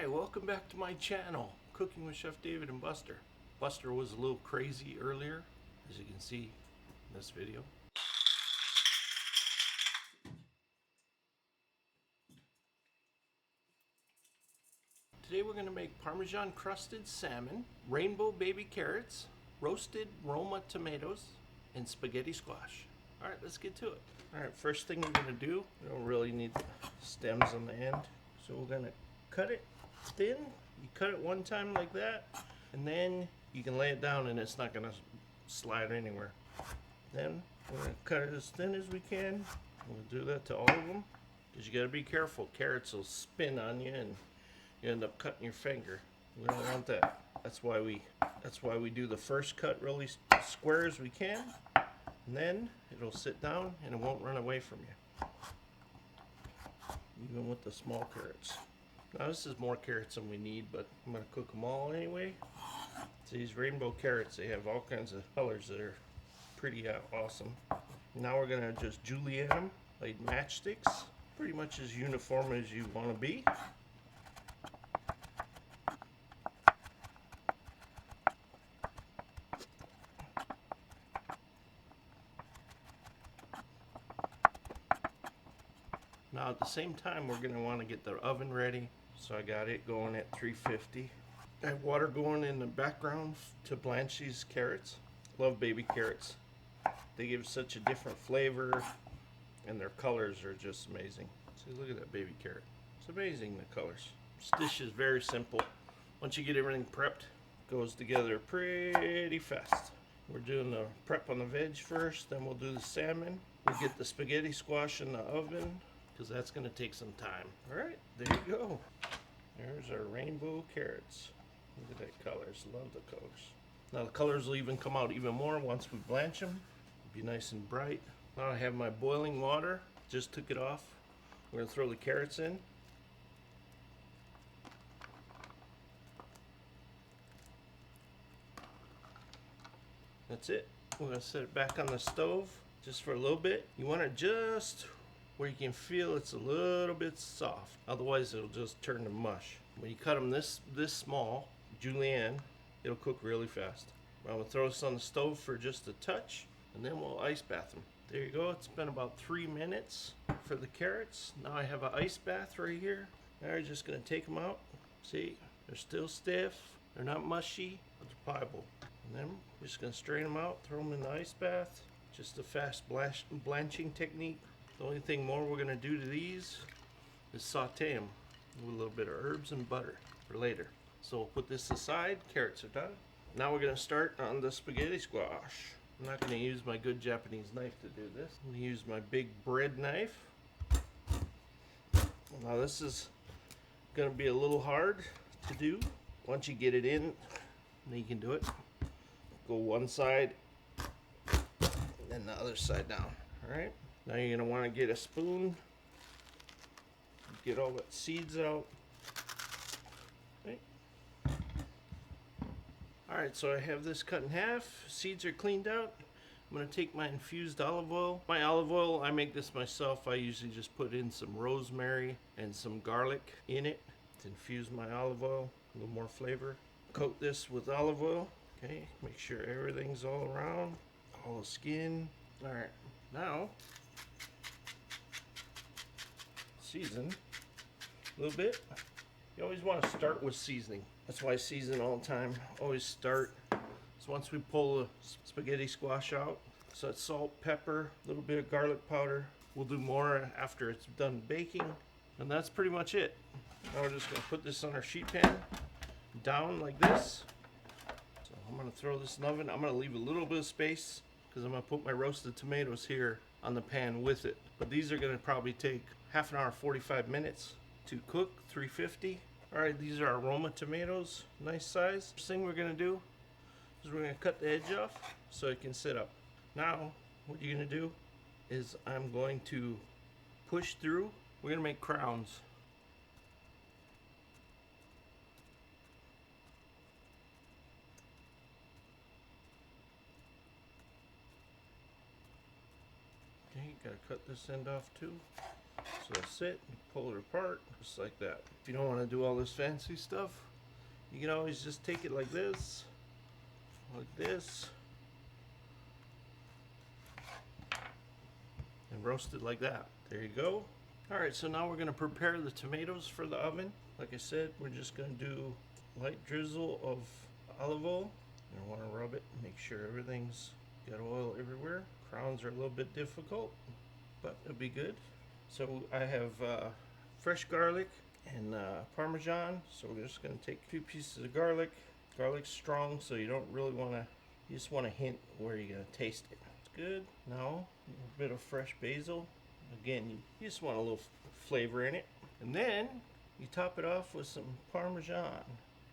Hi, welcome back to my channel, Cooking with Chef David and Buster. Buster was a little crazy earlier, as you can see in this video. Today we're going to make Parmesan Crusted Salmon, rainbow baby carrots, roasted Roma tomatoes, and spaghetti squash. Alright, let's get to it. Alright, first thing we're going to do, we don't really need the stems on the end, so we're going to cut it thin. You cut it one time like that, and then you can lay it down and it's not going to slide anywhere. Then we're going to cut it as thin as we can. We'll do that to all of them, because you got to be careful. Carrots will spin on you and you end up cutting your finger. We don't want that. That's why we do the first cut really square as we can, and then it'll sit down and it won't run away from you, even with the small carrots. Now this is more carrots than we need, but I'm going to cook them all anyway. So these rainbow carrots, they have all kinds of colors that are pretty awesome. Now we're going to just julienne them like matchsticks, pretty much as uniform as you want to be. Now at the same time, we're going to want to get the oven ready. So I got it going at 350. I have water going in the background to blanch these carrots. Love baby carrots. They give such a different flavor, and their colors are just amazing. See, look at that baby carrot. It's amazing, the colors. This dish is very simple. Once you get everything prepped, it goes together pretty fast. We're doing the prep on the veg first, then we'll do the salmon. We'll get the spaghetti squash in the oven, because that's going to take some time. Alright, there you go. There's our rainbow carrots. Look at that colors. Love the colors. Now the colors will even come out even more once we blanch them. It'll be nice and bright. Now I have my boiling water. Just took it off. We're going to throw the carrots in. That's it. We're going to set it back on the stove just for a little bit. You want it just where you can feel it's a little bit soft. Otherwise it'll just turn to mush. When you cut them this small, julienne, it'll cook really fast. I'm going to throw this on the stove for just a touch, and then we'll ice bath them. There you go. It's been about 3 minutes for the carrots. Now I have an ice bath right here. Now we're just going to take them out. See, they're still stiff. They're not mushy. They're pliable. And then we're just going to strain them out, throw them in the ice bath. Just a fast blanching technique. The only thing more we're going to do to these is saute them with a little bit of herbs and butter for later. So we'll put this aside. Carrots are done. Now we're going to start on the spaghetti squash. I'm not going to use my good Japanese knife to do this. I'm going to use my big bread knife. Now this is going to be a little hard to do. Once you get it in, then you can do it. Go one side and then the other side down. Alright. Now you're going to want to get a spoon. Get all the seeds out. Okay. Alright, so I have this cut in half. Seeds are cleaned out. I'm going to take my infused olive oil. My olive oil, I make this myself. I usually just put in some rosemary and some garlic in it to infuse my olive oil. A little more flavor. Coat this with olive oil. Okay, make sure everything's all around. All the skin. Alright, now season a little bit. You always want to start with seasoning. That's why I season all the time. Always start. So once we pull the spaghetti squash out, so it's salt, pepper, a little bit of garlic powder. We'll do more after it's done baking. And that's pretty much it. Now we're just going to put this on our sheet pan down like this. So I'm going to throw this in the oven. I'm going to leave a little bit of space because I'm going to put my roasted tomatoes here on the pan with it. But these are going to probably take half an hour, 45 minutes to cook, 350. Alright, these are our Roma tomatoes, nice size. First thing we're going to do is we're going to cut the edge off so it can sit up. Now, what you're going to do is I'm going to push through. We're going to make crowns. Okay, you got to cut this end off too. So sit and pull it apart just like that. If you don't want to do all this fancy stuff, you can always just take it like this, and roast it like that. There you go. Alright, so now we're going to prepare the tomatoes for the oven. Like I said, we're just going to do light drizzle of olive oil. I want to rub it, make sure everything's got oil everywhere. Crowns are a little bit difficult, but it'll be good. So I have fresh garlic and Parmesan. So we're just going to take a few pieces of garlic. Garlic's strong, so you don't really want to, you just want to hint where you're going to taste it. It's good. Now, a bit of fresh basil. Again, you just want a little flavor in it. And then you top it off with some Parmesan.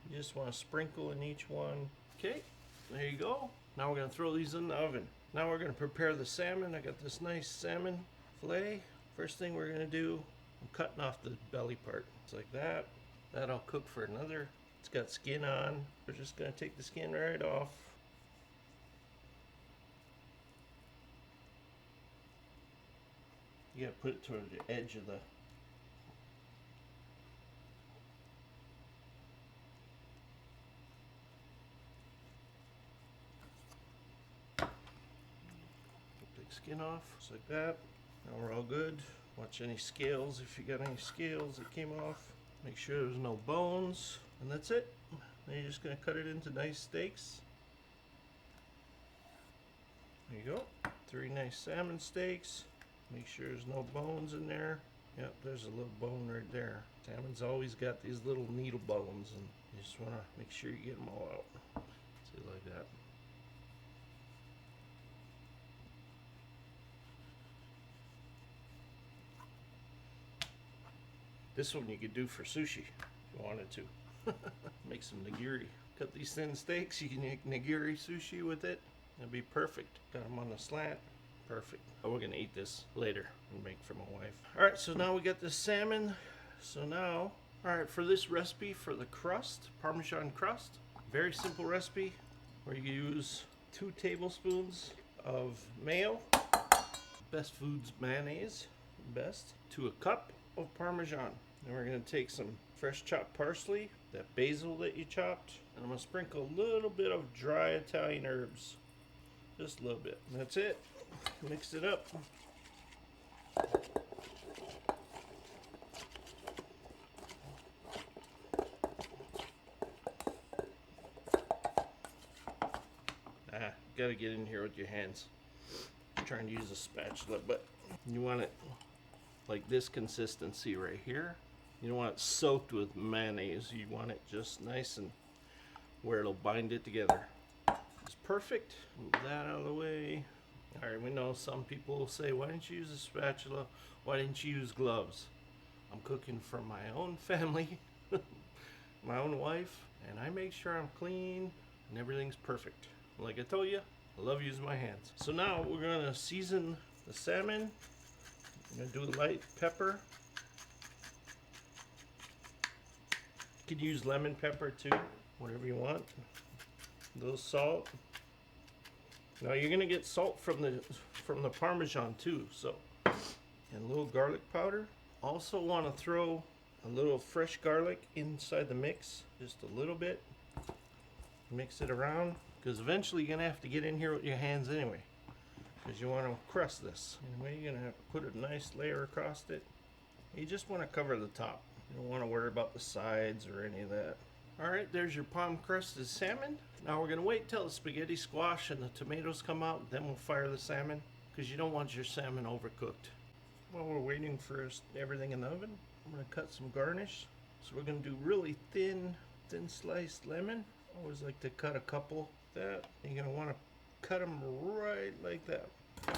You just want to sprinkle in each one. Okay, there you go. Now we're going to throw these in the oven. Now we're going to prepare the salmon. I got this nice salmon fillet. First thing we're going to do, I'm cutting off the belly part. It's like that. That'll cook for another. It's got skin on. We're just going to take the skin right off. You got to put it toward the edge of the skin off, just like that. Now we're all good. Watch any scales if you got any scales that came off. Make sure there's no bones, and that's it. Then you're just gonna cut it into nice steaks. There you go. 3 nice salmon steaks. Make sure there's no bones in there. Yep, there's a little bone right there. Salmon's always got these little needle bones, and you just wanna make sure you get them all out. See, like that. This one you could do for sushi if you wanted to. Make some nigiri. Cut these thin steaks, you can make nigiri sushi with it. It'll be perfect. Got them on the slant. Perfect. Oh, we're gonna eat this later and make for my wife. Alright, so now we got the salmon. So now, alright, for this recipe for the crust, Parmesan crust, very simple recipe where you use 2 tablespoons of mayo, Best Foods mayonnaise, best, to a cup of Parmesan. Then we're going to take some fresh chopped parsley, that basil that you chopped, and I'm going to sprinkle a little bit of dry Italian herbs. Just a little bit. And that's it. Mix it up. Got to get in here with your hands. I'm trying to use a spatula, but you want it like this consistency right here. You don't want it soaked with mayonnaise. You want it just nice and where it'll bind it together. It's perfect. Move that out of the way. All right, we know some people will say, why didn't you use a spatula? Why didn't you use gloves? I'm cooking for my own family, my own wife, and I make sure I'm clean and everything's perfect. Like I told you, I love using my hands. So now we're gonna season the salmon. I'm gonna do a light pepper. You could use lemon pepper too, whatever you want. A little salt. Now you're gonna get salt from the Parmesan too, so, and a little garlic powder. Also want to throw a little fresh garlic inside the mix, just a little bit. Mix it around, because eventually you're gonna have to get in here with your hands anyway, because you want to crust this. Anyway, you're gonna have to put a nice layer across it. You just want to cover the top. You don't want to worry about the sides or any of that. Alright, there's your palm crusted salmon. Now we're going to wait till the spaghetti squash and the tomatoes come out, then we'll fire the salmon, because you don't want your salmon overcooked. While we're waiting for everything in the oven, I'm going to cut some garnish. So we're going to do really thin sliced lemon. I always like to cut a couple like that. You're going to want to cut them right like that.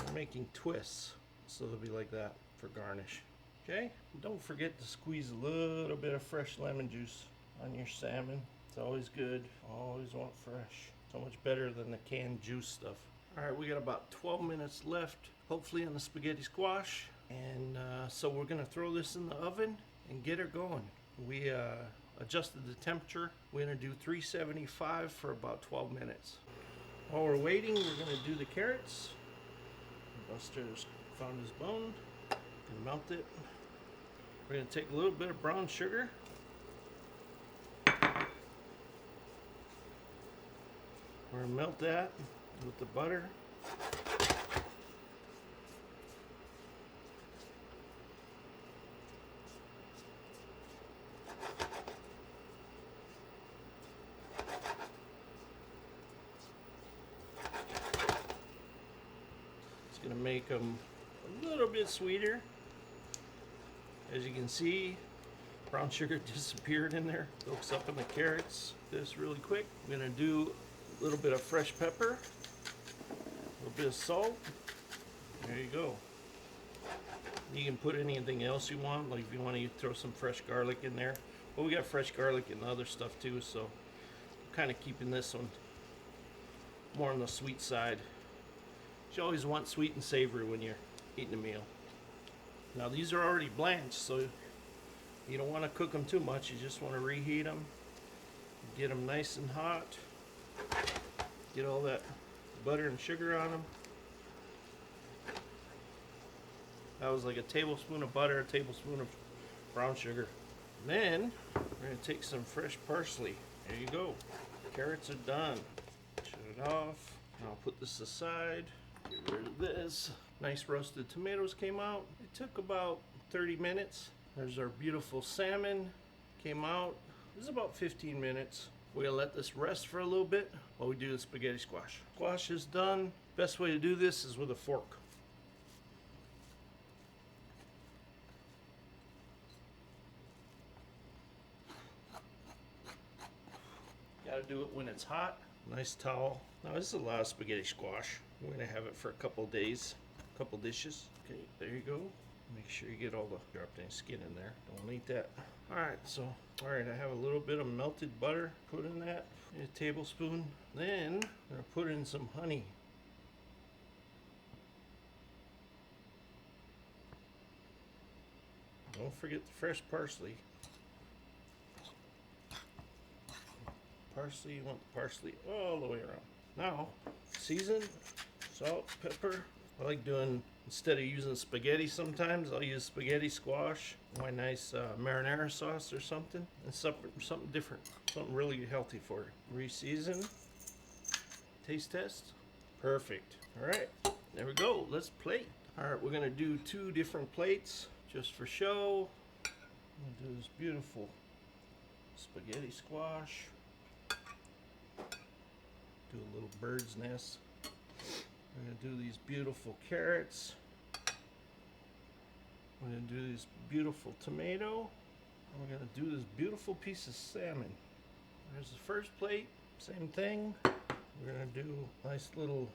We're making twists, so they'll be like that for garnish. Okay, don't forget to squeeze a little bit of fresh lemon juice on your salmon. It's always good. Always want fresh. So much better than the canned juice stuff. Alright, we got about 12 minutes left, hopefully, on the spaghetti squash. And so we're going to throw this in the oven and get her going. We adjusted the temperature. We're going to do 375 for about 12 minutes. While we're waiting, we're going to do the carrots. Buster's found his bone. Melt it. We're going to take a little bit of brown sugar. We're going to melt that with the butter. It's going to make them a little bit sweeter. As you can see, brown sugar disappeared in there. Soaks up in the carrots. This really quick. I'm going to do a little bit of fresh pepper, a little bit of salt. There you go. You can put anything else you want, like if you want to throw some fresh garlic in there. But we got fresh garlic and other stuff too, so I'm kind of keeping this one more on the sweet side. You always want sweet and savory when you're eating a meal. Now these are already blanched, so you don't want to cook them too much. You just want to reheat them, get them nice and hot, get all that butter and sugar on them. That was like a tablespoon of butter, a tablespoon of brown sugar. Then we're going to take some fresh parsley. There you go. Carrots are done. Shut it off. I'll put this aside. Get rid of this. Nice roasted tomatoes came out. It took about 30 minutes. There's our beautiful salmon. Came out. This is about 15 minutes. We're gonna let this rest for a little bit while we do the spaghetti squash. Squash is done. Best way to do this is with a fork. Gotta do it when it's hot. Nice towel. Now this is a lot of spaghetti squash. We're gonna have it for a couple of days, a couple dishes. Okay, there you go. Make sure you get all the dropped in skin in there. Don't eat that. Alright, I have a little bit of melted butter. Put in that, a tablespoon. Then I'm gonna put in some honey. Don't forget the fresh parsley. Parsley, you want the parsley all the way around. Now, season, salt, pepper. I like doing, instead of using spaghetti sometimes, I'll use spaghetti squash, my nice marinara sauce or something, and something different, something really healthy for you. Re-season, taste test, perfect. All right, there we go, let's plate. All right, we're gonna do 2 different plates just for show. I'm gonna do this beautiful spaghetti squash. Do a little bird's nest. We're going to do these beautiful carrots. We're going to do this beautiful tomato. And we're going to do this beautiful piece of salmon. There's the first plate. Same thing. We're going to do a nice little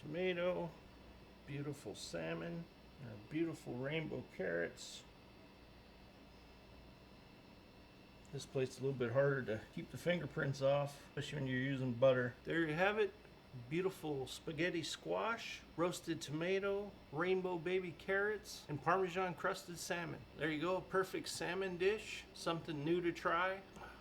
tomato, beautiful salmon, and our beautiful rainbow carrots. This plate's a little bit harder to keep the fingerprints off, especially when you're using butter. There you have it. Beautiful spaghetti squash, roasted tomato, rainbow baby carrots, and Parmesan crusted salmon. There you go, a perfect salmon dish. Something new to try.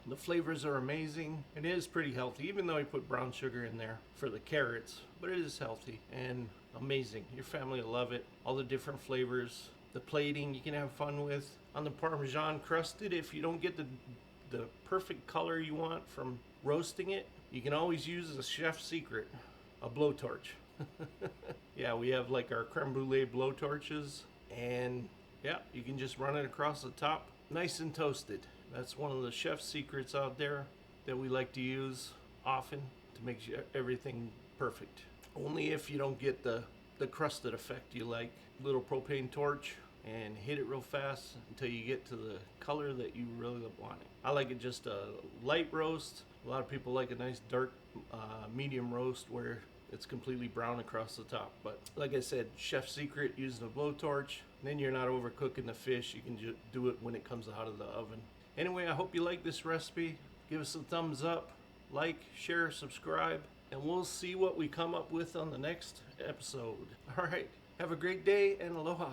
The flavors are amazing. It is pretty healthy, even though I put brown sugar in there for the carrots. But it is healthy and amazing. Your family will love it. All the different flavors. The plating you can have fun with. On the Parmesan crusted, if you don't get the perfect color you want from roasting it, you can always use a chef's secret, a blowtorch. Yeah, we have like our creme brulee blowtorches, and yeah, you can just run it across the top, nice and toasted. That's one of the chef's secrets out there that we like to use often to make everything perfect. Only if you don't get the crusted effect you like. Little propane torch and hit it real fast until you get to the color that you really want it. I like it just a light roast. A lot of people like a nice dark medium roast where it's completely brown across the top. But like I said, chef's secret, using a blowtorch. Then you're not overcooking the fish. You can just do it when it comes out of the oven. Anyway, I hope you like this recipe. Give us a thumbs up, like, share, subscribe, and we'll see what we come up with on the next episode. All right, have a great day and aloha.